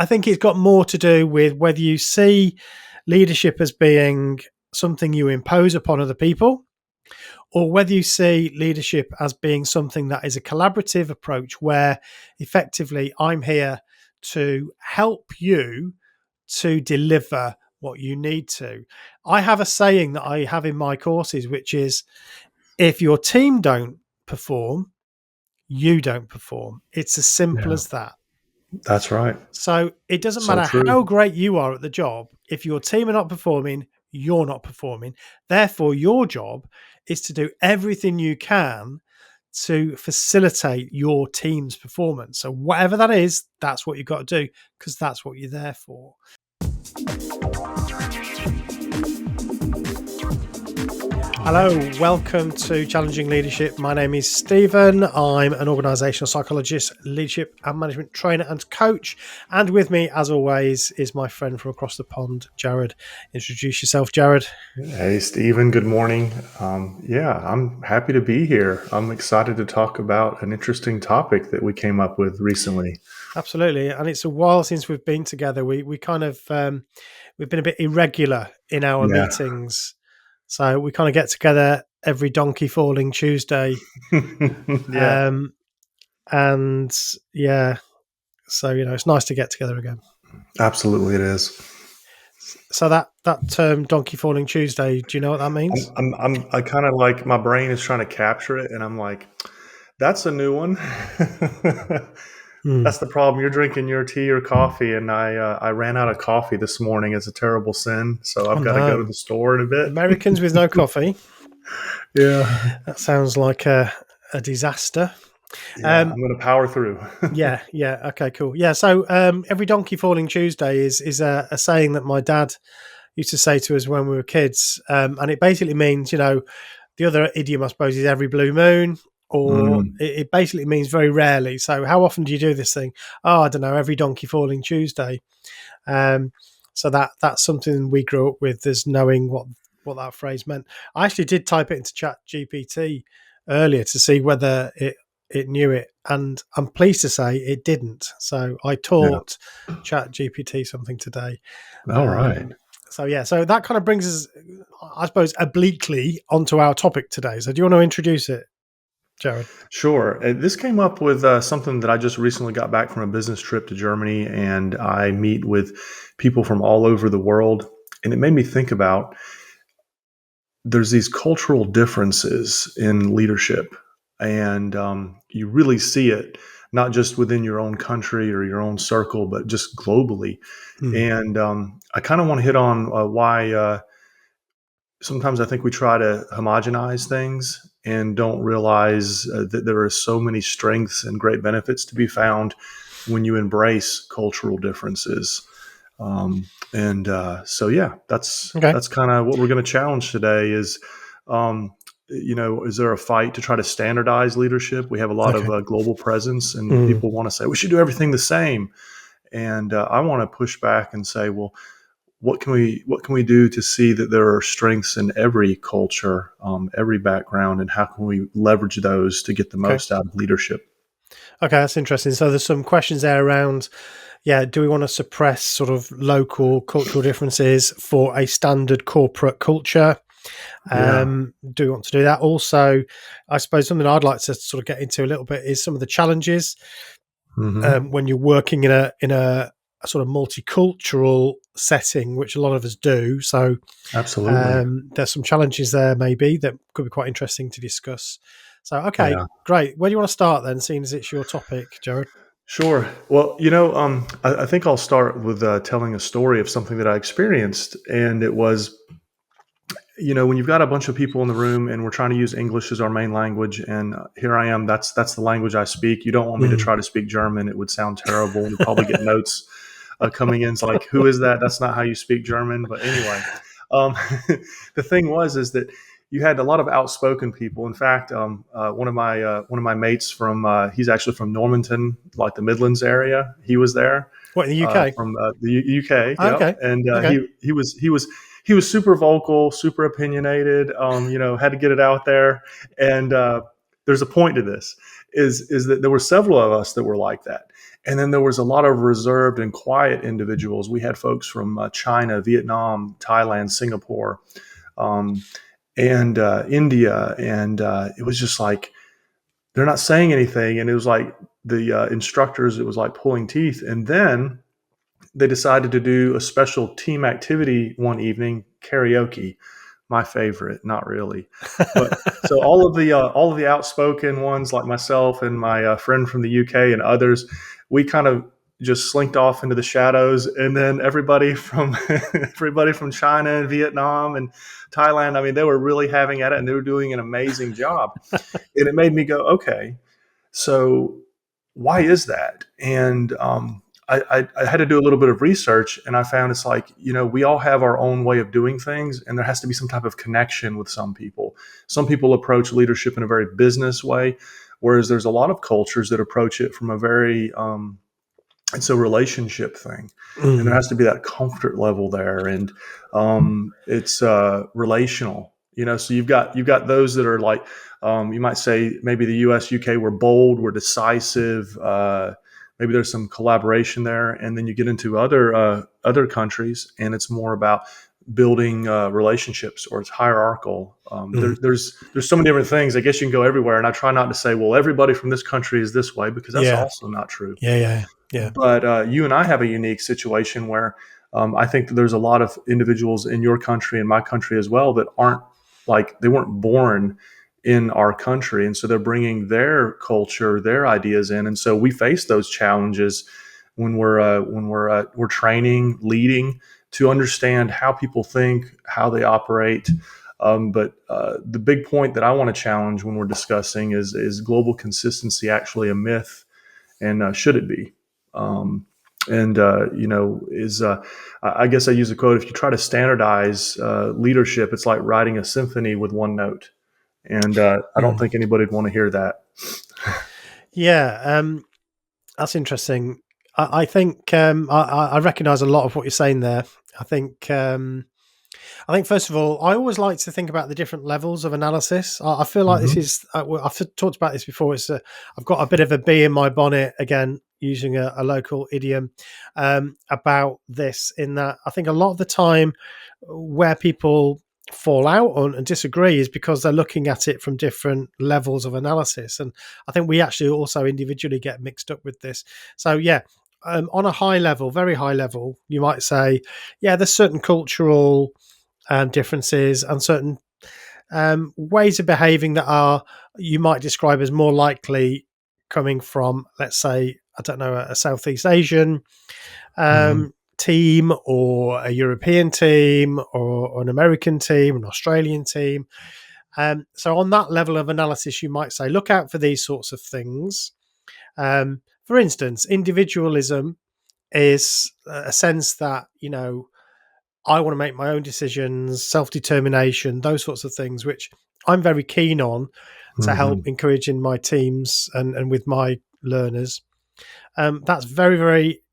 I think it's got more to do with whether you see leadership as being something you impose upon other people, or whether you see leadership as being something that is a collaborative approach where effectively I'm here to help you to deliver what you need to. I have a saying that I have in my courses, which is if your team don't perform, you don't perform. It's as simple Yeah, as that. that's right. So it doesn't So matter true. how great you are at the job. If your team are not performing, you're not performing. Therefore, your job is to do everything you can to facilitate your team's performance. So whatever that is, that's what you've got to do because that's what you're there for. All right. Hello, welcome to Challenging Leadership. My name is Stephen. I'm an organisational psychologist, leadership and management trainer and coach. And with me, as always, is my friend from across the pond, Jared. Introduce yourself, Jared. Hey, Stephen. Good morning. Yeah, I'm happy to be here. I'm excited to talk about an interesting topic that we came up with recently. Absolutely. And it's a while since we've been together. We kind of, we've been a bit irregular in our Yeah. meetings. So we kind of get together every donkey falling Tuesday. Yeah, Um, and yeah, so, it's nice to get together again. absolutely it is. So that term "Donkey Falling Tuesday," do you know what that means? I kind of like my brain is trying to capture it, and I'm like, that's a new one. Hmm. That's the problem. You're drinking your tea or coffee, and I ran out of coffee this morning. It's a terrible sin, so Oh I've got to go to no, the store in a bit. Americans with no coffee. Yeah, That sounds like a disaster. yeah. Um, I'm going to power through. yeah. Okay, cool. Yeah. So every Donkey Falling Tuesday is a saying that my dad used to say to us when we were kids, and it basically means, the other idiom, I suppose, is every blue moon, or Mm, it basically means very rarely. So how often do you do this thing? Oh, I don't know, every Donkey Falling Tuesday. Um, so that's something we grew up with, as knowing what that phrase meant. I actually did type it into Chat GPT earlier to see whether it knew it, and I'm pleased to say it didn't. So I yeah. taught Chat GPT something today. All right. So yeah, so that kind of brings us, I suppose, obliquely onto our topic today. So do you want to introduce it, Jared? Sure. This came up with something that I just recently got back from a business trip to Germany, and I meet with people from all over the world. And it made me think about there's these cultural differences in leadership, and you really see it not just within your own country or your own circle, but just globally. Hmm. And I kind of want to hit on why sometimes I think we try to homogenize things and don't realize that there are so many strengths and great benefits to be found when you embrace cultural differences. So yeah, Okay. that's kind of what we're going to challenge today. Um, is there a fight to try to standardize leadership? We have a lot of Okay. global presence, and Hmm. people want to say we should do everything the same. And I want to push back and say, well, what can we do to see that there are strengths in every culture, every background, and how can we leverage those to get the Okay. most out of leadership? Okay, that's interesting. So there's some questions there around, yeah, do we want to suppress sort of local cultural differences for a standard corporate culture? Yeah. Do we want to do that? Also, I suppose something I'd like to sort of get into a little bit is some of the challenges Hmm. when you're working in a sort of multicultural setting, which a lot of us do. So Absolutely. there's some challenges there maybe that could be quite interesting to discuss. So, okay, Yeah. great. Where do you want to start then, seeing as it's your topic, Jared? Sure. Well, I think I'll start with telling a story of something that I experienced, and it was, when you've got a bunch of people in the room and we're trying to use English as our main language, and here I am, that's the language I speak. You don't want me to Mm. try to speak German; it would sound terrible. We'd probably get notes coming in. It's like, who is that? That's not how you speak German. But anyway, um, the thing is that you had a lot of outspoken people. In fact, one of my mates from he's actually from Normanton, like the Midlands area. He was there What, in the UK? from the UK. Yep, Okay. and Okay. he was super vocal, super opinionated. Had to get it out there. And there's a point to this is that there were several of us that were like that. And then there was a lot of reserved and quiet individuals. We had folks from China, Vietnam, Thailand, Singapore, um, and India, and it was just like they're not saying anything, and it was like the instructors. It was like pulling teeth, and then they decided to do a special team activity one evening, karaoke. My favorite, not really, but so all of the outspoken ones like myself and my friend from the UK and others, we kind of just slinked off into the shadows, and then everybody from everybody from China and Vietnam and Thailand, I mean, they were really having at it, and they were doing an amazing job, and it made me go, okay, so why is that? And I had to do a little bit of research, and I found it's like, we all have our own way of doing things, and there has to be some type of connection with some people. Some people approach leadership in a very business way, whereas there's a lot of cultures that approach it from a very it's a relationship thing, and there Mm. has to be that comfort level there, and it's relational. So you've got those that are like, you might say maybe the U.S. UK were bold, were decisive. Maybe there's some collaboration there, and then you get into other countries, and it's more about building relationships, or it's hierarchical. Mm. There's so many different things. I guess you can go everywhere, and I try not to say, well, everybody from this country is this way, because that's Yeah, also not true. yeah, yeah, yeah. But you and I have a unique situation where I think that there's a lot of individuals in your country and my country as well that aren't like, they weren't born in our country, and so they're bringing their culture, their ideas in, and so we face those challenges when we're training, leading, to understand how people think, how they operate. But the big point that I want to challenge when we're discussing is global consistency actually a myth, and should it be? And is I guess I use a quote: if you try to standardize leadership, it's like writing a symphony with one note, and I don't Mm. think anybody would want to hear that. Yeah, that's interesting. I think I recognise a lot of what you're saying there. I think I think first of all, I always like to think about the different levels of analysis. I feel like this Hmm. is I've talked about this before. I've got a bit of a bee in my bonnet again, using a local idiom about this. In that, I think a lot of the time where people fall out on and disagree is because they're looking at it from different levels of analysis, and I think we actually also individually get mixed up with this. So yeah. On a high level, very high level, you might say, yeah, there's certain cultural differences and certain ways of behaving that are, you might describe as more likely coming from, let's say, I don't know, a Southeast Asian Hmm. team, or a European team, or an American team, an Australian team. So on that level of analysis, you might say, look out for these sorts of things. For instance, individualism is a sense that, I want to make my own decisions, self determination, those sorts of things, which I'm very keen on to help Hmm. encourage in my teams and with my learners. That's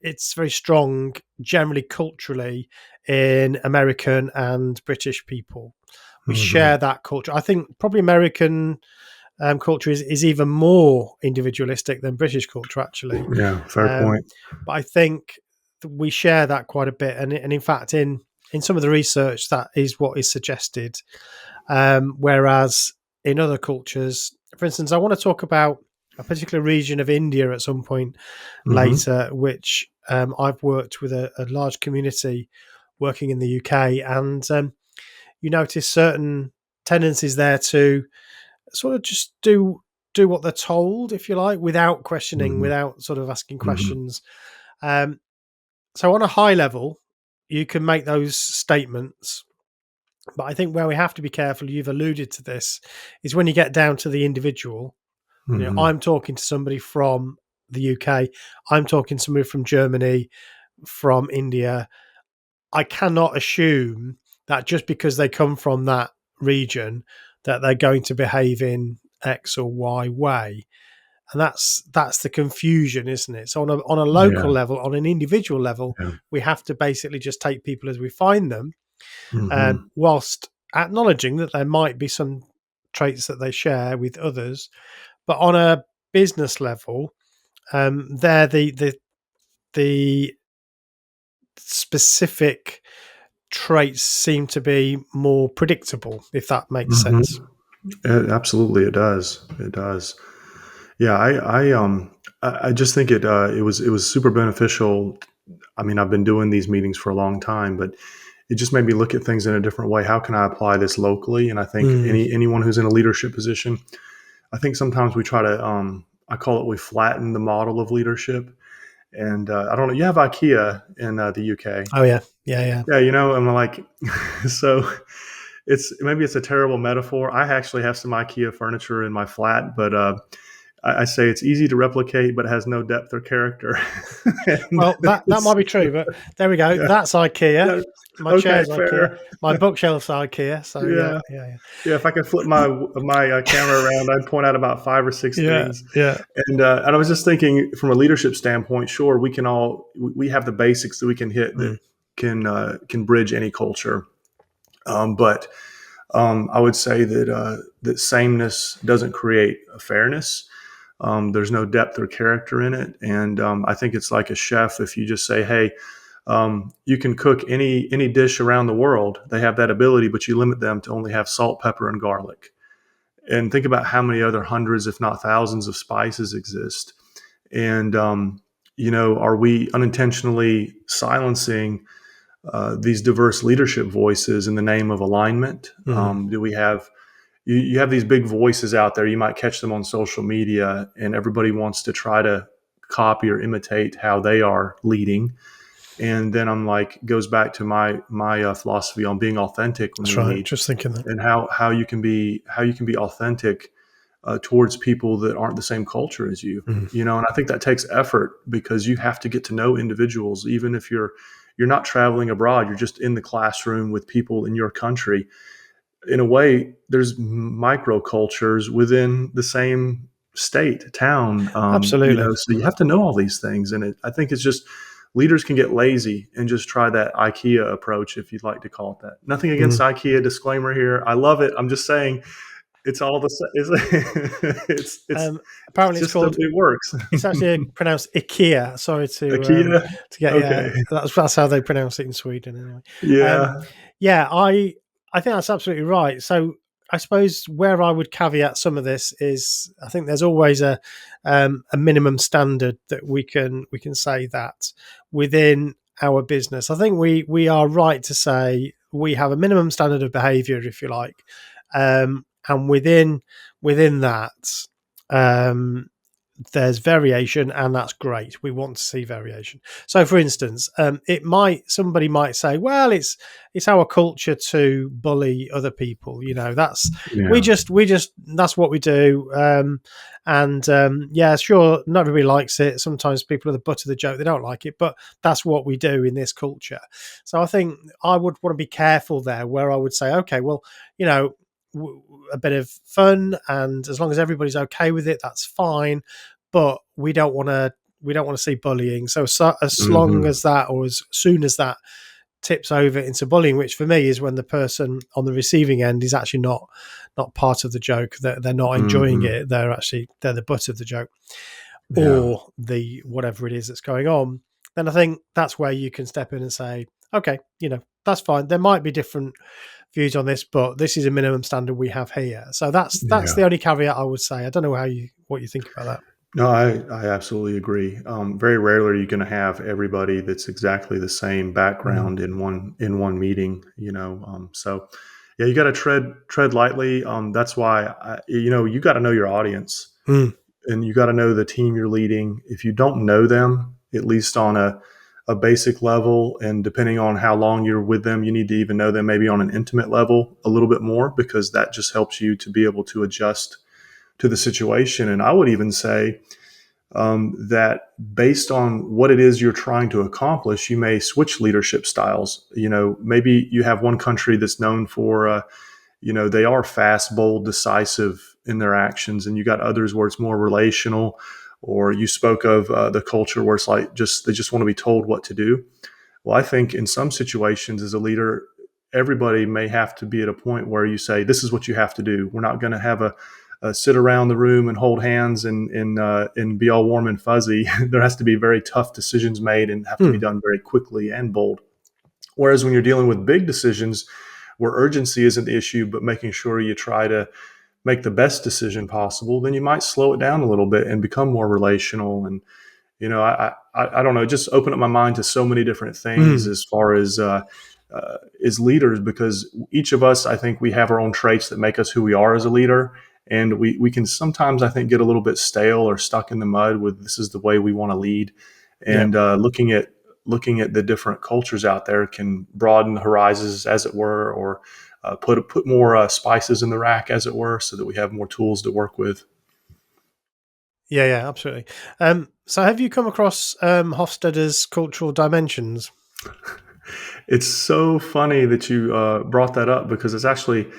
it's very strong generally culturally in American and British people. We Hmm. share that culture. I think probably American culture is even more individualistic than British culture, actually. Yeah, fair Um, point. but I think we share that quite a bit, and in fact, in some of the research, that is what is suggested. Whereas in other cultures, for instance, I want to talk about a particular region of India at some point Hmm. later, which I've worked with a large community working in the UK, and you notice certain tendencies there to sort of just do what they're told, if you like, without questioning, Hmm. without sort of asking Hmm. questions. Um, so on a high level, you can make those statements, but I think where we have to be careful, you've alluded to this, is when you get down to the individual. Hmm. I'm talking to somebody from the UK, I'm talking to somebody from Germany, from India. I cannot assume that just because they come from that region that they're going to behave in X or Y way. And that's the confusion, isn't it? So on a local Yeah. level, on an individual level, Yeah. we have to basically just take people as we find them, Hmm. whilst acknowledging that there might be some traits that they share with others. But on a business level, they're the the specific traits seem to be more predictable, if that makes Hmm. sense. Absolutely, it does. It does. Yeah, I just think it was super beneficial. I mean, I've been doing these meetings for a long time, but it just made me look at things in a different way. How can I apply this locally? And I think Mm. anyone who's in a leadership position, I think sometimes we try to, I call it, we flatten the model of leadership. And I don't know, you have IKEA in the UK. Oh yeah, yeah, yeah. Yeah, I'm like, so maybe it's a terrible metaphor. I actually have some IKEA furniture in my flat, but I say it's easy to replicate, but it has no depth or character. And Well, that might be true, but there we go. yeah, That's IKEA. yeah, My okay, chair's IKEA. fair. My bookshelf's IKEA. So yeah, Yeah, yeah, yeah. If I could flip my camera around, I'd point out about five or six yeah, things. yeah, And I was just thinking, from a leadership standpoint, sure, we have the basics that we can hit yeah. that can bridge any culture. But I would say that sameness doesn't create a fairness. There's no depth or character in it, and I think it's like a chef. If you just say, "Hey, you can cook any dish around the world," they have that ability, but you limit them to only have salt, pepper, and garlic. And think about how many other hundreds, if not thousands, of spices exist. And are we unintentionally silencing these diverse leadership voices in the name of alignment? Mm. Do we have you have these big voices out there? You might catch them on social media, and everybody wants to try to copy or imitate how they are leading. And then I'm like, goes back to my philosophy on being authentic when That's we right. lead, Just thinking that. and how you can be authentic towards people that aren't the same culture as you. Mm. And I think that takes effort, because you have to get to know individuals, even if you're not traveling abroad. You're just in the classroom with people in your country. In a way, there's microcultures within the same state, town. Absolutely. So you have to know all these things, and I think it's just leaders can get lazy and just try that IKEA approach, if you'd like to call it that. Nothing against Mm. IKEA. Disclaimer here. I love it. I'm just saying it's all the it's Apparently, it's just called. it works. It's actually pronounced IKEA. Sorry IKEA. to get Okay. That's how they pronounce it in Sweden anyway. Um, Yeah. yeah, I think that's absolutely right. So I suppose where I would caveat some of this is I think there's always a minimum standard that we can say that within our business. I think we are right to say we have a minimum standard of behaviour, if you like, and within that. Um, there's variation, and that's great. We want to see variation. So for instance, somebody might say, well, it's our culture to bully other people. That's we Yeah. just that's what we do. And yeah, sure, not everybody likes it. Sometimes people are the butt of the joke, they don't like it, but that's what we do in this culture. So I think I would want to be careful there, where I would say, okay, well, you know a bit of fun, and as long as everybody's okay with it, that's fine. But we don't want to see bullying. So as long Hmm. as that, or as soon as that tips over into bullying, which for me is when the person on the receiving end is actually not part of the joke, that they're not enjoying Hmm. it, they're the butt of the joke, Yeah. or the whatever it is that's going on, then I think that's where you can step in and say, okay, that's fine. There might be different views on this, but this is a minimum standard we have here. So that's Yeah. the only caveat I would say. I don't know what you think about that. No, I absolutely agree. Very rarely are you going to have everybody that's exactly the same Mm. background in one meeting. So yeah, you got to tread lightly. That's why you got to know your audience, Mm. and you got to know the team you're leading. If you don't know them, at least on a basic level, and depending on how long you're with them, you need to even know them maybe on an intimate level a little bit more, because that just helps you to be able to adjust to the situation. And I would even say that based on what it is you're trying to accomplish, you may switch leadership styles. Maybe you have one country that's known for, they are fast, bold, decisive in their actions, and you got others where it's more relational. Or you spoke of the culture where it's like they just want to be told what to do. Well, I think in some situations as a leader, everybody may have to be at a point where you say, this is what you have to do. We're not going to have a sit around the room and hold hands and be all warm and fuzzy. There has to be very tough decisions made and have to be Hmm. done very quickly and bold. Whereas when you're dealing with big decisions where urgency isn't the issue, but making sure you try to make the best decision possible, then you might slow it down a little bit and become more relational. And I don't know, it just opened up my mind to so many different things Hmm. as far as leaders, because each of us, I think we have our own traits that make us who we are as a leader. And we can sometimes, I think, get a little bit stale or stuck in the mud with this is the way we want to lead. Yeah. And looking at the different cultures out there can broaden the horizons, as it were, or put more spices in the rack, as it were, so that we have more tools to work with. Yeah, yeah, absolutely. So have you come across Hofstede's cultural dimensions? It's so funny that you brought that up, because it's actually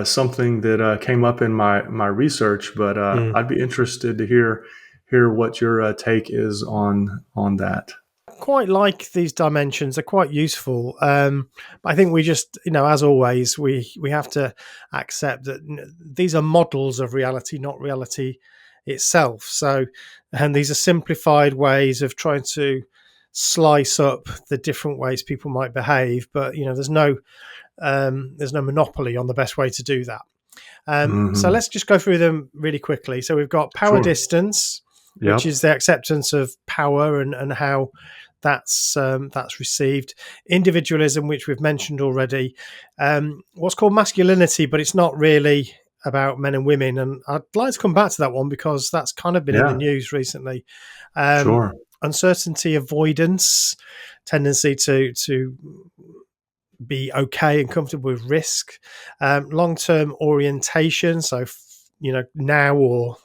something that came up in my research. But Hmm. I'd be interested to hear what your take is on that. Quite like these dimensions; they're quite useful. But I think we just, as always, we have to accept that these are models of reality, not reality itself. So, and these are simplified ways of trying to slice up the different ways people might behave. But there's no monopoly on the best way to do that. So Hmm. let's just go through them really quickly. So we've got power Sure. distance, which Yep. is the acceptance of power and how that's received. Individualism, which we've mentioned already. What's called masculinity, but it's not really about men and women. And I'd like to come back to that one because that's kind of been in the Yeah. news recently. Um, Sure. Uncertainty avoidance, tendency to be okay and comfortable with risk, long-term orientation. So, now or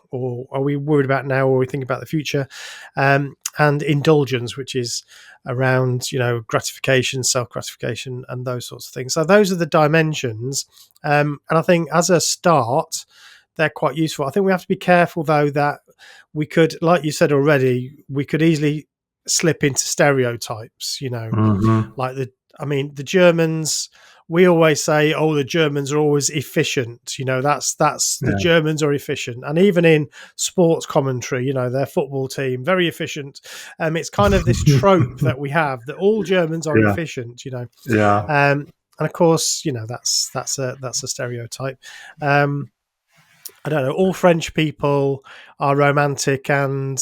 are we worried about now, or are we thinking about the future? And indulgence, which is around gratification, self-gratification, and those sorts of things. So those are the dimensions, and I think as a start, they're quite useful. I think we have to be careful though that we could, like you said already, we could easily slip into stereotypes. Hmm. Like the Germans, we always say, oh, the Germans are always efficient. That's the Yeah. Germans are efficient. And even in sports commentary, their football team, very efficient. It's kind of this trope that we have that all Germans are Yeah. efficient. Yeah. And of course, that's a stereotype. Um, I don't know. All French people are romantic and,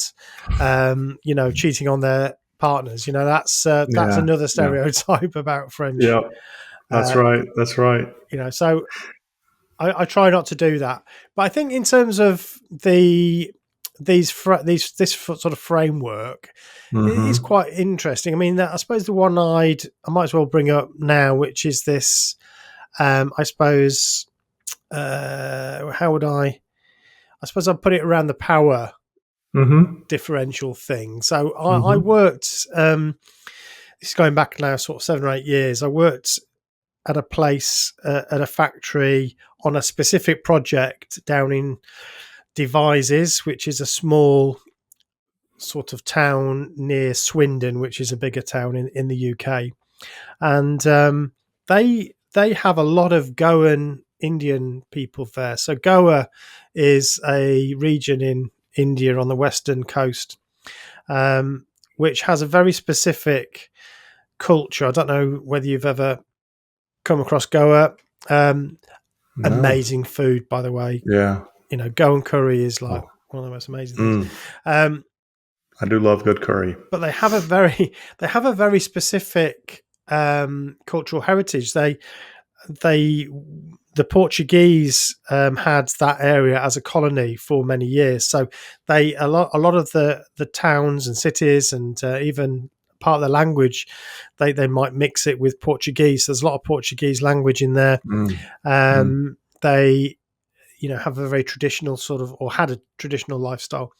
cheating on their partners. That's Yeah. another Yeah. stereotype about French. Yeah. That's Uh, right. That's right. so I try not to do that. But I think in terms of this sort of framework, it is Hmm. quite interesting. I mean, I suppose the one I might as well bring up now, which is this. I suppose. How would I? I suppose I'd put it around the power Hmm. differential thing. So I Hmm. worked. This is going back now, sort of 7 or 8 years. I worked at a place at a factory on a specific project down in Devizes, which is a small sort of town near Swindon, which is a bigger town in the UK. And they have a lot of Goan Indian people there. So Goa is a region in India on the western coast, which has a very specific culture. I don't know whether you've ever come across Goa. Um, No. Amazing food, by the way. Yeah. Goan curry is like Oh. one of the most amazing things. Mm. Um, I do love good curry. but they have a very specific cultural heritage. They the Portuguese had that area as a colony for many years. So a lot of the towns and cities and even part of the language, they might mix it with Portuguese. There's a lot of Portuguese language in there. Mm. Mm. They have a very traditional sort of, or had a traditional lifestyle,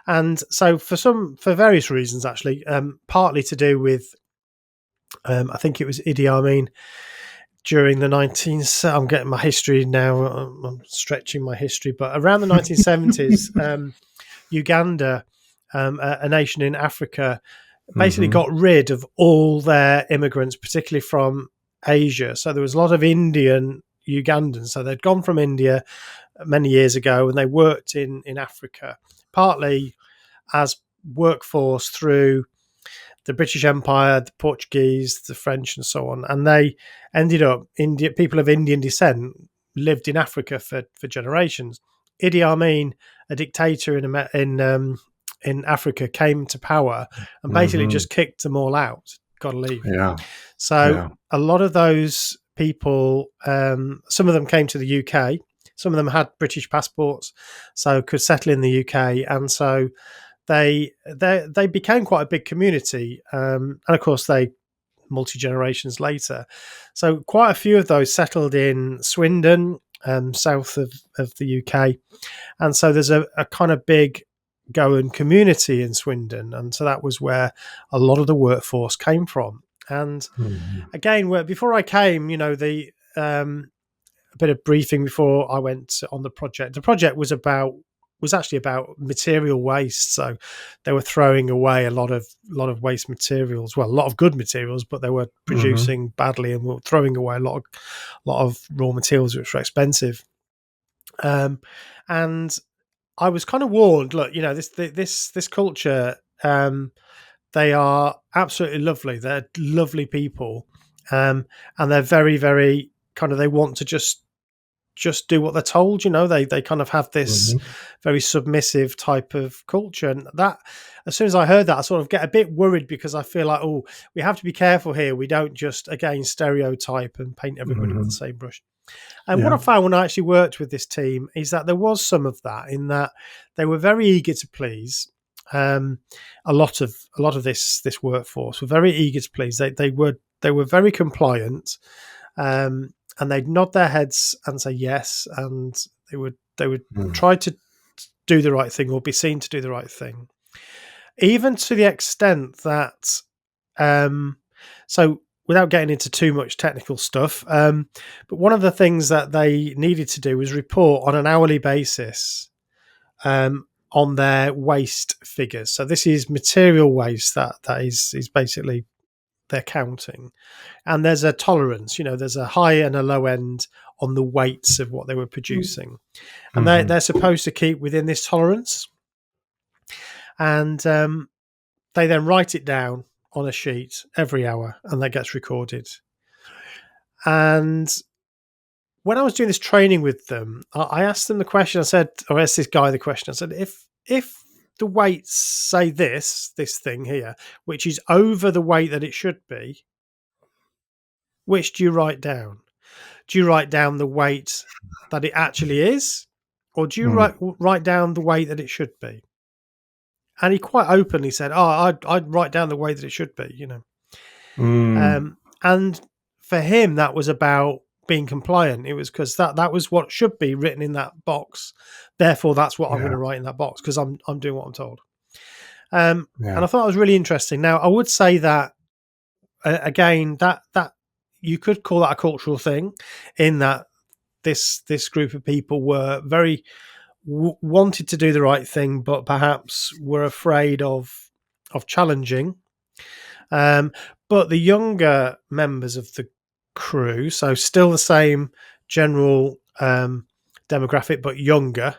and so for various reasons actually, partly to do with I think it was Idi Amin during the 19. I'm getting my history now. I'm stretching my history, but around the 1970s, Uganda, a nation in Africa, basically Hmm. got rid of all their immigrants, particularly from Asia. So there was a lot of Indian Ugandans. So they'd gone from India, many years ago, and they worked in Africa, partly as workforce through the British Empire, the Portuguese, the French, and so on. And they ended up, people of Indian descent lived in Africa for generations. Idi Amin, a dictator in Africa, came to power and basically Hmm. just kicked them all out. Got to leave. Yeah. So Yeah. a lot of those people, some of them came to the UK. Some of them had British passports, so could settle in the UK, and so they became quite a big community, and of course they multi generations later. So quite a few of those settled in Swindon, south of the UK, and so there's a kind of big Goan community in Swindon, and so that was where a lot of the workforce came from. And Hmm. again, before I came, the a bit of briefing before I went on the project. The project was actually about material waste. So they were throwing away a lot of waste materials. Well, a lot of good materials, but they were Hmm. producing badly and were throwing away a lot of raw materials which were expensive. And I was kind of warned. Look, this culture. They are absolutely lovely. They're lovely people, and they're very, very kind of. They want to just do what they're told. They kind of have this Hmm. very submissive type of culture, and that as soon as I heard that, I sort of get a bit worried because I feel like, oh, we have to be careful here. We don't just again stereotype and paint everybody with the Hmm. same brush. And what I Yeah. found when I actually worked with this team is that there was some of that, in that they were very eager to please. Um, a lot of this workforce were very eager to please. They were very compliant, and they'd nod their heads and say yes, and they would Mm. try to do the right thing or be seen to do the right thing, even to the extent that, um, so without getting into too much technical stuff, but one of the things that they needed to do was report on an hourly basis, on their waste figures. So this is material waste that is basically they're counting, and there's a tolerance. There's a high and a low end on the weights of what they were producing, and Mhm. they're supposed to keep within this tolerance, and they then write it down on a sheet every hour, and that gets recorded. And when I was doing this training with them, I asked them the question. I asked this guy the question. I said, if the weights say this thing here, which is over the weight that it should be, which do you write down? Do you write down the weight that it actually is, or do you Mm. write down the weight that it should be? And he quite openly said, "Oh, I'd write down the way that it should be." Mm. And for him, that was about being compliant. It was because that was what should be written in that box. Therefore, that's what I'm going Yeah. to write in that box because I'm doing what I'm told. And Yeah. I thought it was really interesting. Now, I would say that again, that you could call that a cultural thing, in that this group of people were very wanted to do the right thing, but perhaps were afraid of challenging. Um, but the younger members of the crew, so still the same general demographic, but younger.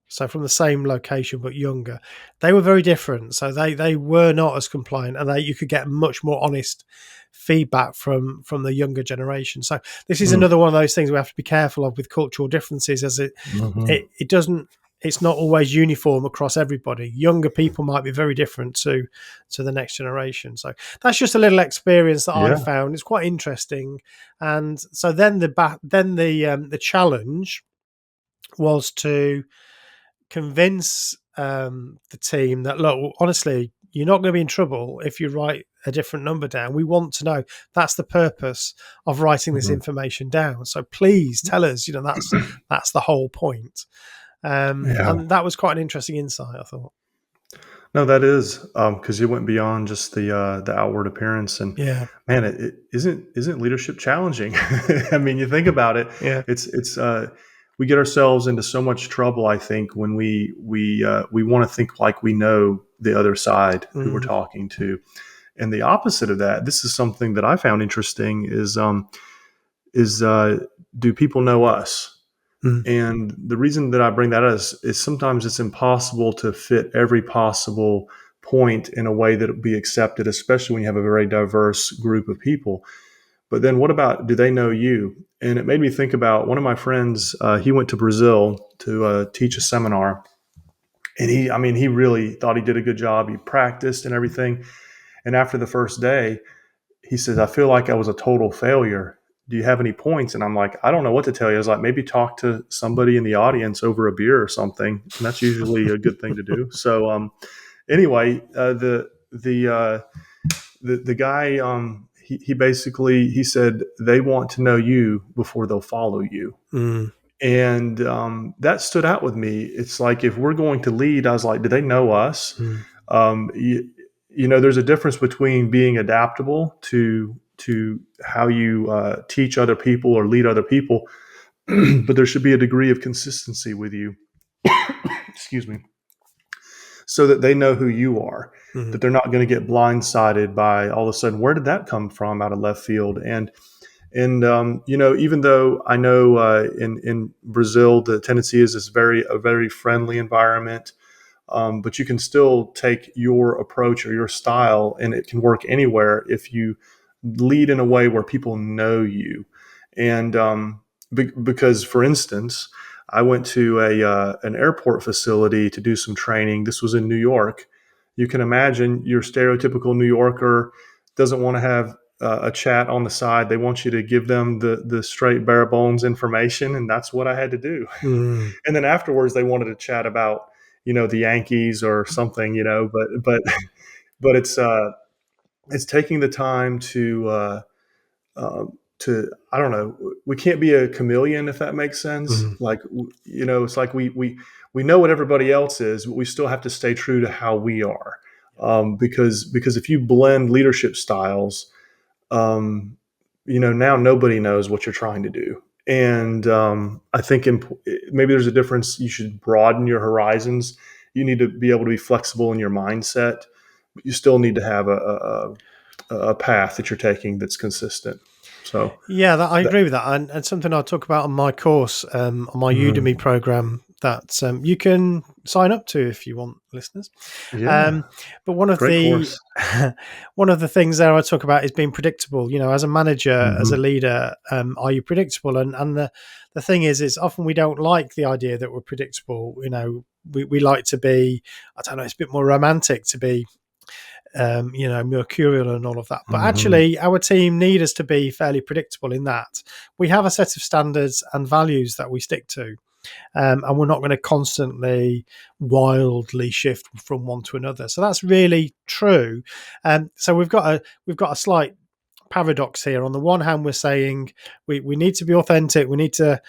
So from the same location, but younger, they were very different. So they were not as compliant, and you could get much more honest feedback from the younger generation. So this is Mm. another one of those things we have to be careful of with cultural differences, as it Mhm. it, it doesn't it's not always uniform across everybody. Younger people might be very different to the next generation. So that's just a little experience that I Yeah. found. It's quite interesting. And so then the challenge was to convince the team that, look, honestly, you're not going to be in trouble if you write a different number down. We want to know. That's the purpose of writing this Mhm. information down. So please tell us. That's the whole point. Yeah. And that was quite an interesting insight, I thought. No, that is because you went beyond just the outward appearance, and Yeah, man, it isn't leadership challenging. I mean, you think about it, yeah, it's we get ourselves into so much trouble. I think when we want to think like we know the other side who we're mm, talking to, and the opposite of that. This is something that I found interesting is do people know us? Mm, And the reason that I bring that up is sometimes it's impossible to fit every possible point in a way that it would be accepted, especially when you have a very diverse group of people. But then what about, do they know you? And it made me think about one of my friends. He went to Brazil to teach a seminar. And I mean, he really thought he did a good job. He practiced and everything. And after the first day, he says, I feel like I was a total failure. Do you have any points? And I'm like, I don't know what to tell you. I was like, maybe talk to somebody in the audience over a beer or something. And that's usually a good thing to do. So, anyway, the guy, he basically, he said, they want to know you before they'll follow you. mm, And that stood out with me. It's like, if we're going to lead, I was like, do they know us? mm, Um, you, you know, there's a difference between being adaptable to how you teach other people or lead other people, but there should be a degree of consistency with you. Excuse me, so that they know who you are. mm, That they're not going to get blindsided by all of a sudden, where did that come from out of left field? And you know, even though I know in Brazil the tendency is a very friendly environment, but you can still take your approach or your style, and it can work anywhere if you lead in a way where people know you. And because, for instance, I went to an airport facility to do some training. This was in New York. You can imagine your stereotypical New Yorker doesn't want to have a chat on the side. They want you to give them the straight bare bones information, and that's what I had to do. mm, And then afterwards, they wanted to chat about, you know, the Yankees or something, you know. But it's taking the time to, I don't know, we can't be a chameleon, if that makes sense. mm. Like, you know, it's like we know what everybody else is, but we still have to stay true to how we are. Because if you blend leadership styles, um, you know, now nobody knows what you're trying to do. And I think maybe there's a difference. You should broaden your horizons. You need to be able to be flexible in your mindset, but you still need to have a path that you're taking that's consistent. So Yeah, I that, agree with that, and something I talk about on my course, on my Udemy mm, program that you can sign up to if you want, listeners. yeah, Um, but one of great the course. one of the things there I talk about is being predictable. You know, as a manager, as a Hmm. leader, are you predictable? And the thing is often we don't like the idea that we're predictable. You know, we like to be, I don't know, it's a bit more romantic to be you know, mercurial and all of that. But Hmm. actually, our team need us to be fairly predictable in that we have a set of standards and values that we stick to, and we're not going to constantly wildly shift from one to another. So that's really true. So we've got a slight paradox here. On the one hand, we're saying we need to be authentic, we need to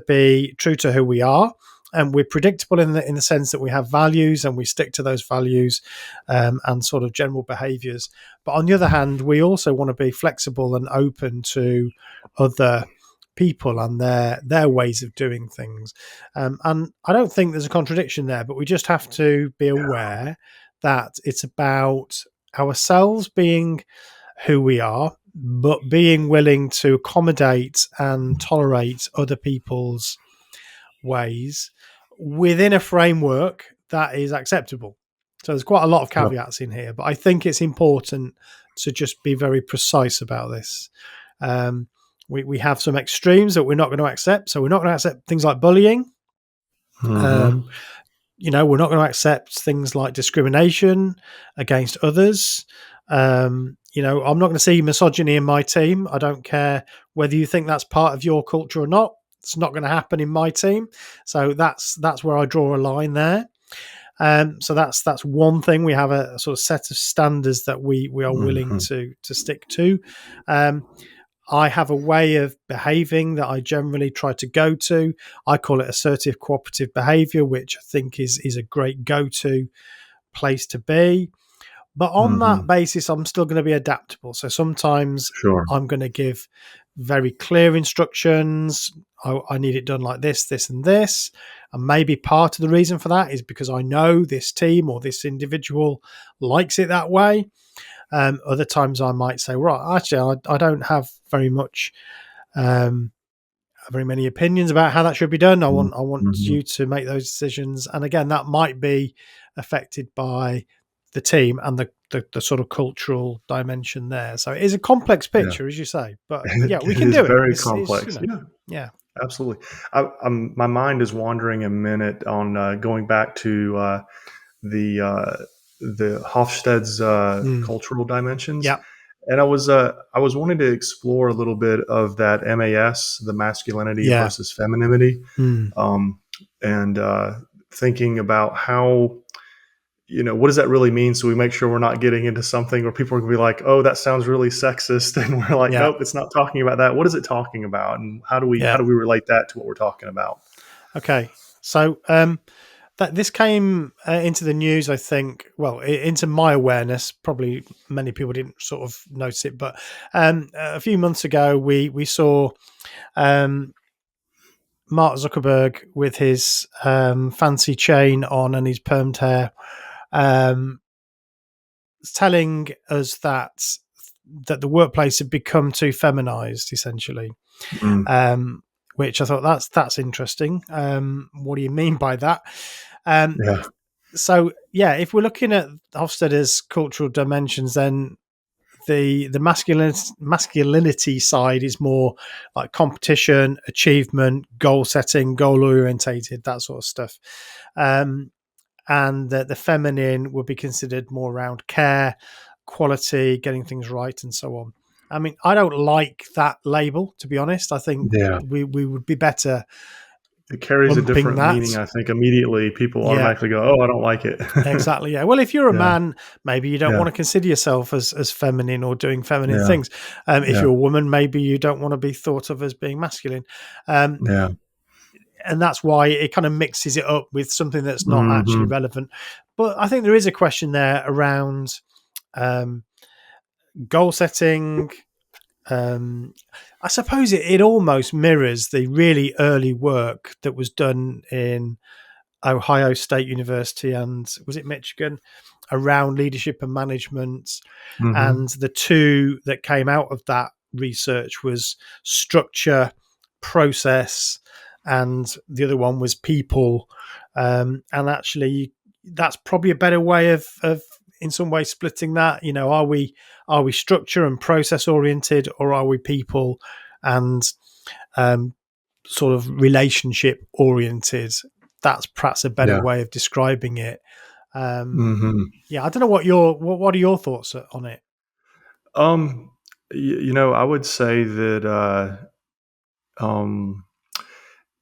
be true to who we are, and we're predictable in the sense that we have values and we stick to those values, and sort of general behaviors. But on the other hand, we also want to be flexible and open to other people and their ways of doing things. And I don't think there's a contradiction there, but we just have to be aware that it's about ourselves being who we are, but being willing to accommodate and tolerate other people's ways within a framework that is acceptable. So there's quite a lot of Yep. caveats in here, but I think it's important to just be very precise about this. Um, we have some extremes that we're not going to accept. So we're not going to accept things like bullying. Um, Hmm. you know, we're not going to accept things like discrimination against others. You know, I'm not going to see misogyny in my team. I don't care whether you think that's part of your culture or not. It's not going to happen in my team. So that's where I draw a line there. So that's one thing. We have a sort of set of standards that we are willing Hmm. to stick to. Um, I have a way of behaving that I generally try to go to. I call it assertive cooperative behavior, which I think is a great go to place to be. But on that Hmm. basis, I'm still going to be adaptable. So sometimes Sure. I'm going to give very clear instructions. I need it done like this, and this. And maybe part of the reason for that is because I know this team or this individual likes it that way. Other times I might say, right, actually, I don't have very much um, very many opinions about how that should be done. Mm, I want mhm. you to make those decisions. And again, that might be affected by the team and the sort of cultural dimension there. So it is a complex Yeah. picture, as you say. But yeah, we It can is do it. very It's complex. Yeah, yeah, absolutely. My mind is wandering a minute on going back to the uh, the Hofstede's mm, cultural dimensions, yeah, and I was wanting to explore a little bit of that MAS, the masculinity yeah, versus femininity, mm, um, and thinking about how, what does that really mean? So we make sure we're not getting into something where people are going to be like, "Oh, that sounds really sexist," and we're like, yeah, "Nope, it's not talking about that. What is it talking about? And how yeah. do we relate that to what we're talking about?" Okay, so that this came into the news, I think. Well, into my awareness. Probably many people didn't sort of notice it, but a few months ago, we saw um, Mark Zuckerberg with his fancy chain on and his permed hair, um, telling us that the workplace had become too feminized, essentially. Mm, Um, which I thought that's interesting. What do you mean by that? Um, yeah, so yeah, if we're looking at Hofstede's cultural dimensions, then the masculinity side is more like competition, achievement, goal setting, goal orientated, that sort of stuff. Um, and the feminine would be considered more around care, quality, getting things right, and so on. I mean, I don't like that label, to be honest. I think yeah. we would be better It carries a lumping different that. meaning. I think immediately people Yeah, automatically go, "Oh, I don't like it." exactly. Yeah. Well, if you're a Yeah, man, maybe you don't yeah, want to consider yourself as feminine or doing feminine yeah, things. If yeah, you're a woman, maybe you don't want to be thought of as being masculine. Um, yeah. and that's why it kind of mixes it up with something that's not actually Mhm. relevant. But I think there is a question there around um, goal setting. Um, I suppose it almost mirrors the really early work that was done in Ohio State University and was it Michigan around leadership and management. Mhm. And the two that came out of that research was structure, process, and the other one was people. And actually, that's probably a better way of in some way splitting that. Are we structure and process oriented, or are we people and um, sort of relationship oriented? That's perhaps a better Yeah. way of describing it. Um, Mhm. yeah, I don't know what are your thoughts on it. Um, I would say that, um,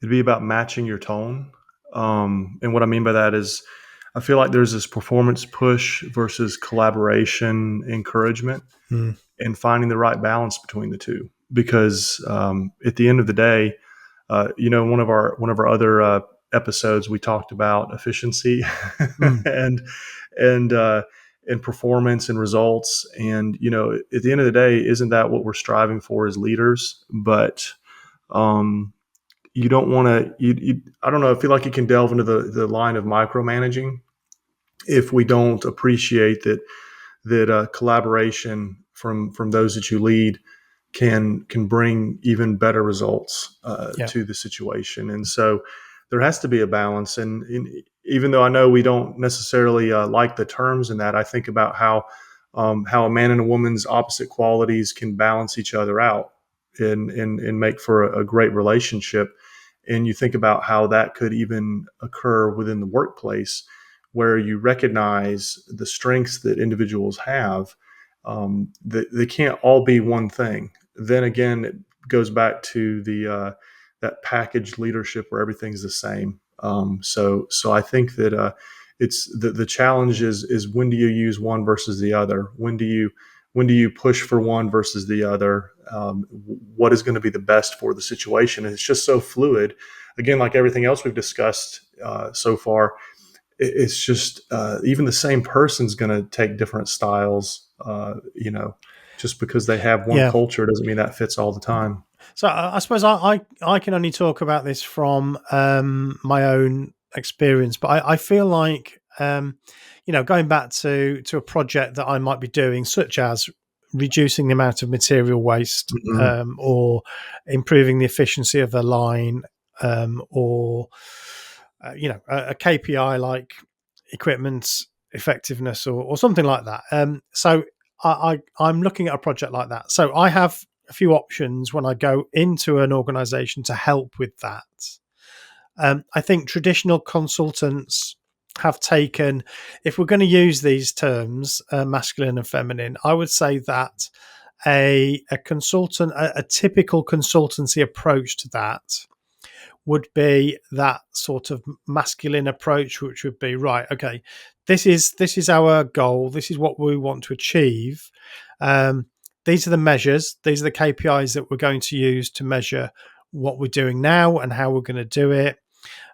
it'd be about matching your tone. And what I mean by that is I feel like there's this performance push versus collaboration encouragement, Mm, and finding the right balance between the two. Because at the end of the day, one of our other episodes, we talked about efficiency mm, and and uh, and performance and results. And at the end of the day, isn't that what we're striving for as leaders? But um, you don't want to. I don't know. I feel like you can delve into the line of micromanaging if we don't appreciate that collaboration from those that you lead can bring even better results yeah, to the situation. And so there has to be a balance. And even though I know we don't necessarily like the terms in that, I think about how a man and a woman's opposite qualities can balance each other out and make for a great relationship. And you think about how that could even occur within the workplace, where you recognize the strengths that individuals have. They can't all be one thing. Then again, it goes back to the that packaged leadership where everything's the same. So I think that it's the challenge is when do you use one versus the other? When do you push for one versus the other? What is going to be the best for the situation? And it's just so fluid. Again, like everything else we've discussed so far, it's just even the same person's going to take different styles. Just because they have one yeah. culture doesn't mean that fits all the time. So I suppose I can only talk about this from my own experience, but I feel like going back to a project that I might be doing, such as reducing the amount of material waste, Hmm. or improving the efficiency of a line, or a KPI like equipment effectiveness, or something like that. So I'm looking at a project like that. So I have a few options when I go into an organization to help with that. I think traditional consultants have taken, if we're going to use these terms, masculine and feminine, I would say that a consultant, a typical consultancy approach to that would be that sort of masculine approach, which would be, right, okay, this is our goal, this is what we want to achieve. Um, these are the measures, these are the KPIs that we're going to use to measure what we're doing now and how we're going to do it.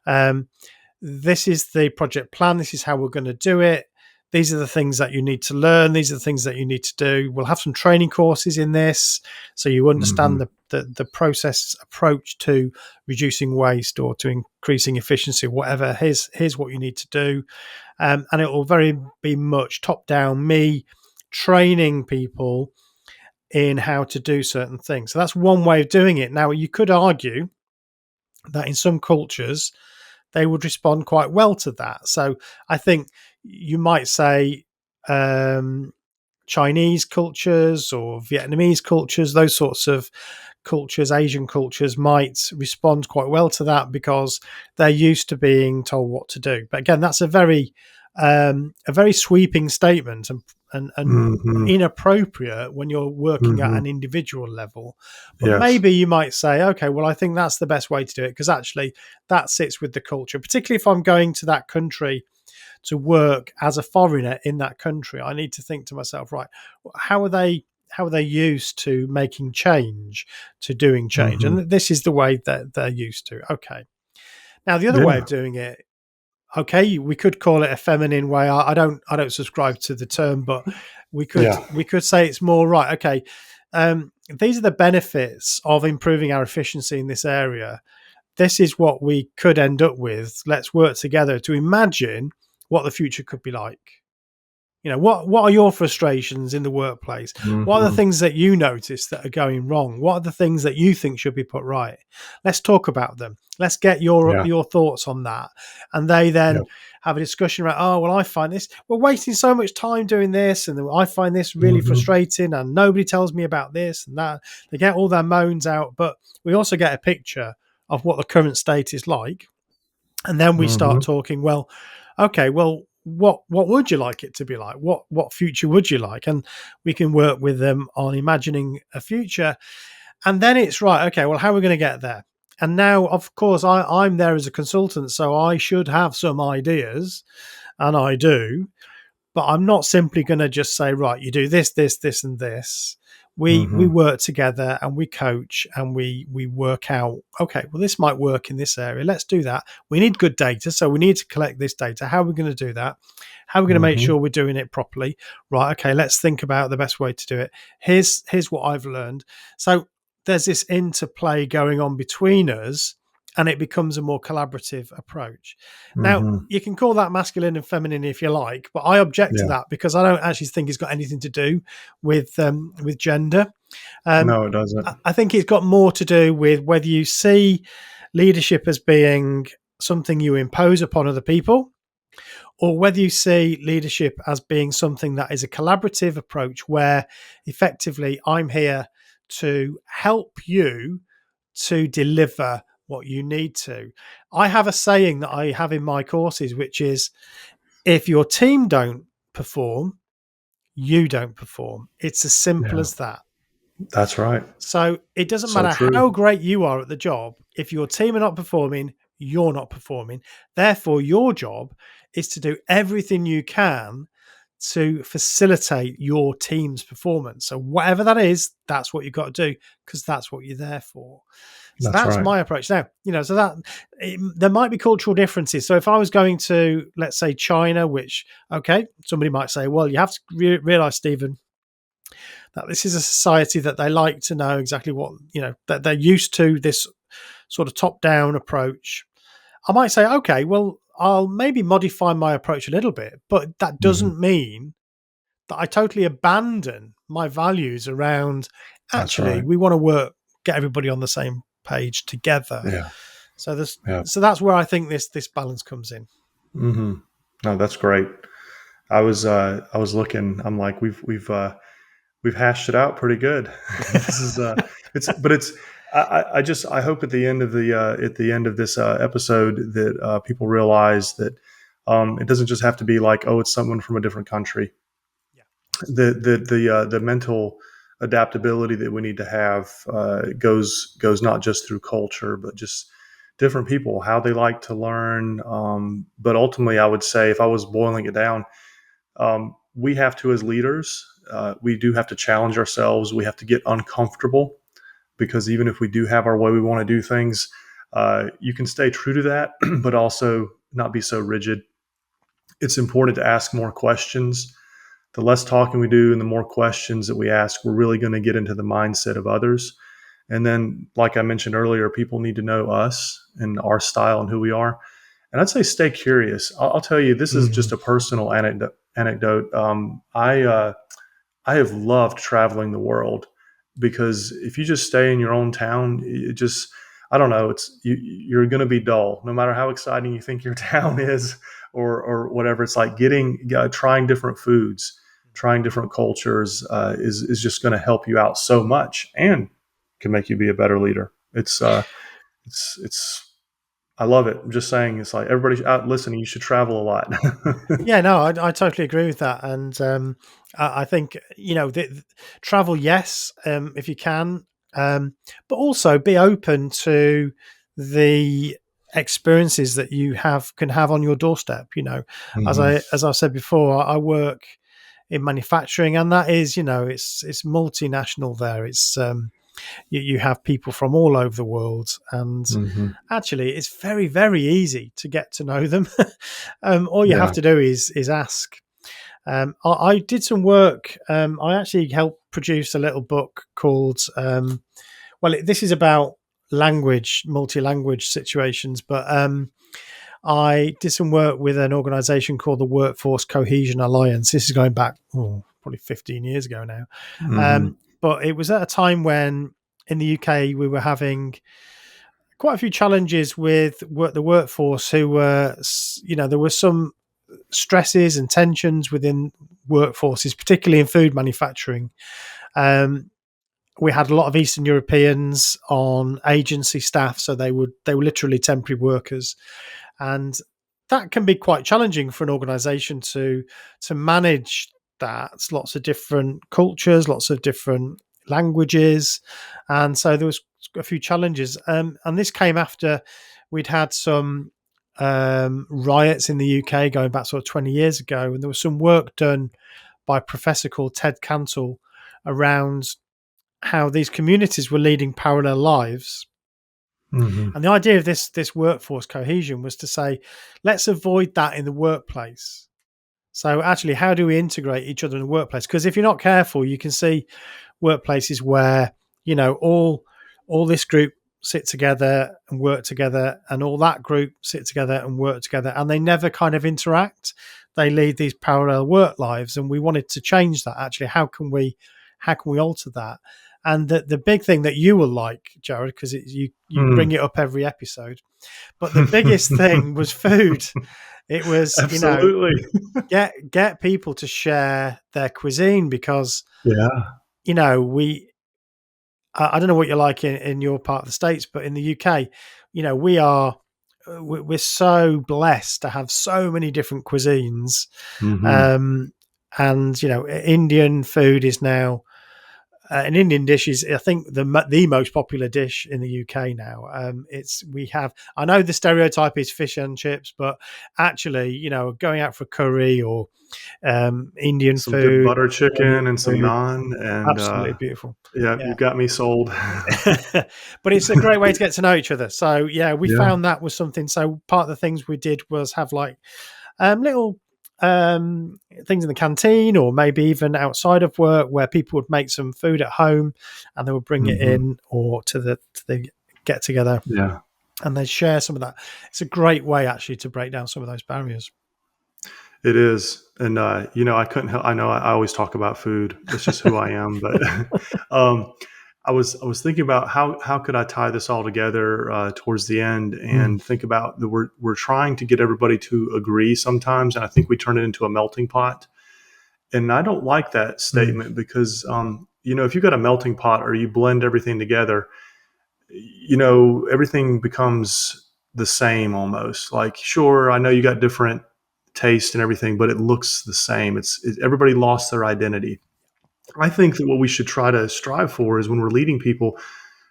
Um, this is the project plan. This is how we're going to do it. These are the things that you need to learn. These are the things that you need to do. We'll have some training courses in this, so you Hmm. understand the process approach to reducing waste or to increasing efficiency, whatever. Here's what you need to do, and it will very be much top down. Me training people in how to do certain things. So that's one way of doing it. Now you could argue that in some cultures they would respond quite well to that. So I think you might say, Chinese cultures or Vietnamese cultures, those sorts of cultures, Asian cultures might respond quite well to that because they're used to being told what to do. But again, that's a very sweeping statement, and Hmm. inappropriate when you're working at Hmm. an individual level. But Yes. maybe you might say, okay, well, I think that's the best way to do it because actually that sits with the culture, particularly if I'm going to that country to work as a foreigner in that country. I need to think to myself, right, how are they? How are they used to making change, to doing change? Hmm. And this is the way that they're used to. Okay. Now, the other way of Yeah. doing it, okay, we could call it a feminine way. I don't subscribe to the term, but we could Yeah. we could say it's more right. Okay, these are the benefits of improving our efficiency in this area. This is what we could end up with. Let's work together to imagine what the future could be like. What are your frustrations in the workplace? What are the Hmm. things that you notice that are going wrong? What are the things that you think should be put right? Let's talk about them. Let's get your Yeah. your thoughts on that. And they Yeah. then have a discussion around, oh, well, I find this, we're wasting so much time doing this, and I find this really Hmm. frustrating, and nobody tells me about this and that. They get all their moans out, but we also get a picture of what the current state is like, and then we start Hmm. talking, well, okay, well, what would you like it to be like? What future would you like? And we can work with them on imagining a future. And then it's right, okay, well, how are we going to get there? And now, of course, I'm there as a consultant, so I should have some ideas, and I do, but I'm not simply going to just say, right, you do this, this, this, and this. We Hmm. work together and we coach and we work out, okay, well, this might work in this area. Let's do that. We need good data, so we need to collect this data. How are we going to do that? How are we going to make Hmm. sure we're doing it properly? Right, okay, let's think about the best way to do it. Here's what I've learned. So there's this interplay going on between us, and it becomes a more collaborative approach. Now, Hmm. you can call that masculine and feminine if you like, but I object to Yeah. that because I don't actually think it's got anything to do with gender. Um, No, it doesn't. I think it's got more to do with whether you see leadership as being something you impose upon other people, or whether you see leadership as being something that is a collaborative approach where effectively I'm here to help you to deliver what you need to. I have a saying that I have in my courses, which is, if your team don't perform, you don't perform. It's as simple Yeah. as that. That's right. So it doesn't So matter true. how great you are at the job. If your team are not performing, you're not performing. Therefore, your job is to do everything you can to facilitate your team's performance. So whatever that is, that's what you've got to do because that's what you're there for. So That's that's right. my approach. Now, so that there might be cultural differences. So if I was going to, let's say, China, which, okay, somebody might say, well, you have to realize, Stephen, that this is a society that they like to know exactly what, that they're used to this sort of top down approach. I might say, okay, well, I'll maybe modify my approach a little bit, but that Hmm. doesn't mean that I totally abandon my values around That's actually right. we want to get everybody on the same page together. Yeah. So this, Yeah. so that's where I think this balance comes in. hmm No, that's great. I was looking. I'm like, we've hashed it out pretty good. This is it's I just I hope at the end of this episode that people realize that it doesn't just have to be like, oh, it's someone from a different country. Yeah. The mental adaptability that we need to have goes not just through culture, but just different people, how they like to learn. But ultimately, I would say, if I was boiling it down, we have to, as leaders, we do have to challenge ourselves. We have to get uncomfortable, because even if we do have our way we want to do things, you can stay true to that, but also not be so rigid. It's important to ask more questions. The less talking we do and the more questions that we ask, we're really going to get into the mindset of others. And then, like I mentioned earlier, people need to know us and our style and who we are. And I'd say stay curious. I'll tell you, this is just Mm. a personal anecdote. I have loved traveling the world, because if you just stay in your own town, it just, I don't know, you're going to be dull no matter how exciting you think your town is, or whatever. It's like trying different foods, trying different cultures is just going to help you out so much, and can make you be a better leader. It's I love it. I'm just saying, it's like, everybody out listening, you should travel a lot. Yeah, no, I totally agree with that, and I think travel, yes, if you can, but also be open to the experiences that you can have on your doorstep. hmm As I said before, I work in manufacturing, and that is, it's multinational there. It's you have people from all over the world, and hmm actually, it's very, very easy to get to know them. All you have Yeah. to do is ask. I did some work. I actually helped produce a little book called, this is about multi-language situations, but I did some work with an organization called the Workforce Cohesion Alliance. This is going back, probably 15 years ago now. hmm But it was at a time when in the UK we were having quite a few challenges with the workforce who were, there were some stresses and tensions within workforces, particularly in food manufacturing. Um, we had a lot of Eastern Europeans on agency staff, so they were literally temporary workers, and that can be quite challenging for an organisation to manage that. It's lots of different cultures, lots of different languages, and so there was a few challenges. And this came after we'd had some riots in the UK going back sort of 20 years ago, and there was some work done by a professor called Ted Cantle around how these communities were leading parallel lives. hmm And the idea of this workforce cohesion was to say, let's avoid that in the workplace. So actually, how do we integrate each other in the workplace? Because if you're not careful, you can see workplaces where all this group sit together and work together, and all that group sit together and work together, and they never kind of interact. They lead these parallel work lives, and we wanted to change that. Actually, how can we alter that? And the big thing that you will like, Jared, because you bring Mm. it up every episode, but the biggest thing was food. It was, Absolutely. get people to share their cuisine, because Yeah. we I don't know what you're like in your part of the States, but in the UK, we're so blessed to have so many different cuisines. hmm um, and Indian food is now an Indian dish is, I think, the most popular dish in the UK now. I know the stereotype is fish and chips, but actually, going out for curry or Indian Some good food, butter Chinese chicken and some food, naan, and absolutely beautiful. yeah, Yeah. you got me sold. But it's a great way to get to know each other. So yeah, we Yeah. found that was something. So part of the things we did was have like little things in the canteen, or maybe even outside of work, where people would make some food at home and they would bring it hmm in, or to the get together, Yeah. and they'd share some of that. It's a great way actually to break down some of those barriers. It is, and I couldn't help. I know I always talk about food. It's just who I am. But um, I was thinking about how could I tie this all together towards the end, Mm, and think about that we're trying to get everybody to agree sometimes, and I think we turn it into a melting pot. And I don't like that mm, statement because if you got a melting pot or you blend everything together, everything becomes the same almost. Like, sure, I know you got different taste and everything, but it looks the same. Everybody lost their identity. I think that what we should try to strive for is when we're leading people,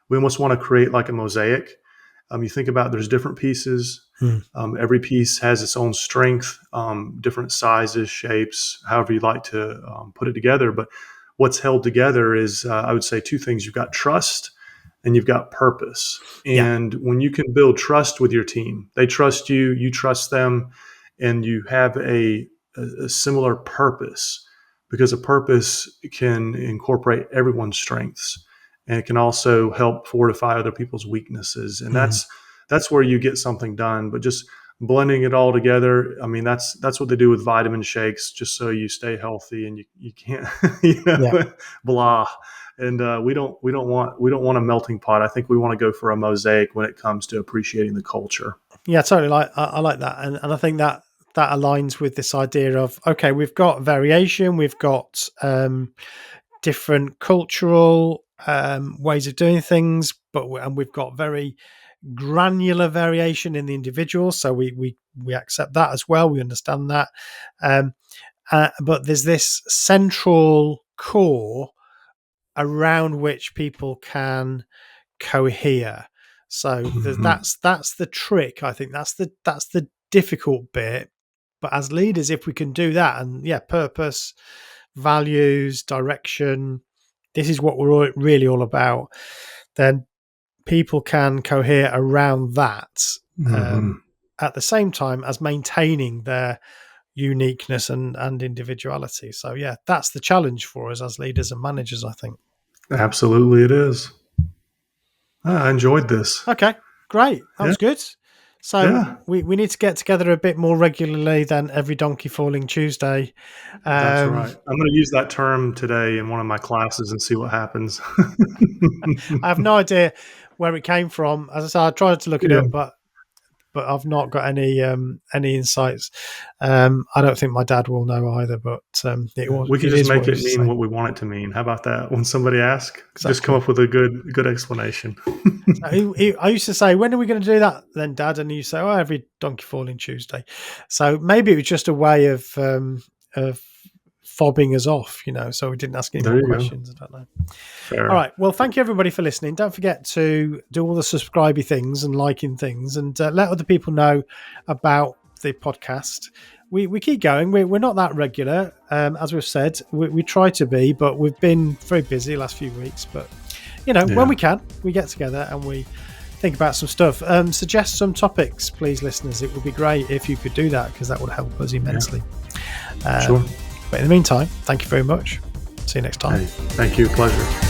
we almost want to create like a mosaic. You think about there's different pieces. mm. Every piece has its own strength, different sizes, shapes, however you like to put it together. But what's held together is, I would say, two things. You've got trust and you've got purpose. Yeah. And when you can build trust with your team, they trust you, you trust them, and you have a similar purpose, because a purpose can incorporate everyone's strengths, and it can also help fortify other people's weaknesses. And Mm. that's where you get something done. But just blending it all together, I mean, that's what they do with vitamin shakes, just so you stay healthy, and you can't Yeah. blah. And we don't want a melting pot. I think we want to go for a mosaic when it comes to appreciating the culture. Yeah, totally. I like that, and I think that aligns with this idea of, okay, we've got variation, we've got different cultural ways of doing things, and we've got very granular variation in the individual. So we accept that as well. We understand that, um, but there's this central core around which people can cohere. So Hmm. that's the trick. I think that's the difficult bit. But as leaders, if we can do that, and yeah, purpose, values, direction, this is what we're really all about, then people can cohere around that, um, Hmm. at the same time as maintaining their uniqueness and individuality. So yeah, that's the challenge for us as leaders and managers, I think. Absolutely, it is. I enjoyed this. Okay, great. That Yeah, was good. So yeah, we need to get together a bit more regularly than every donkey falling Tuesday. that's Um, right. I'm going to use that term today in one of my classes and see what happens. I have no idea where it came from. As I said, I tried to look it Yeah, up, but I've not got any insights. I don't think my dad will know either. But yeah. We can it just is make what it it is. mean Say what we want it to mean. How about that? When somebody asks, just come exactly. up with a good explanation. So I used to say, when are we going to do that then, Dad? And you say, oh, every donkey falling Tuesday. So maybe it was just a way of fobbing us off, so we didn't ask any There more you go. questions. I don't know. All Fair. right. Well, thank you everybody for listening. Don't forget to do all the subscribey things and liking things, and let other people know about the podcast. We keep going. We're not that regular, as we've said. We try to be, but we've been very busy the last few weeks. But when Yeah, we can, we get together and we think about some stuff. Suggest some topics, please, listeners. It would be great if you could do that, because that would help us yeah, immensely. sure. But in the meantime, thank you very much. See you next time. Hey, thank you. Pleasure.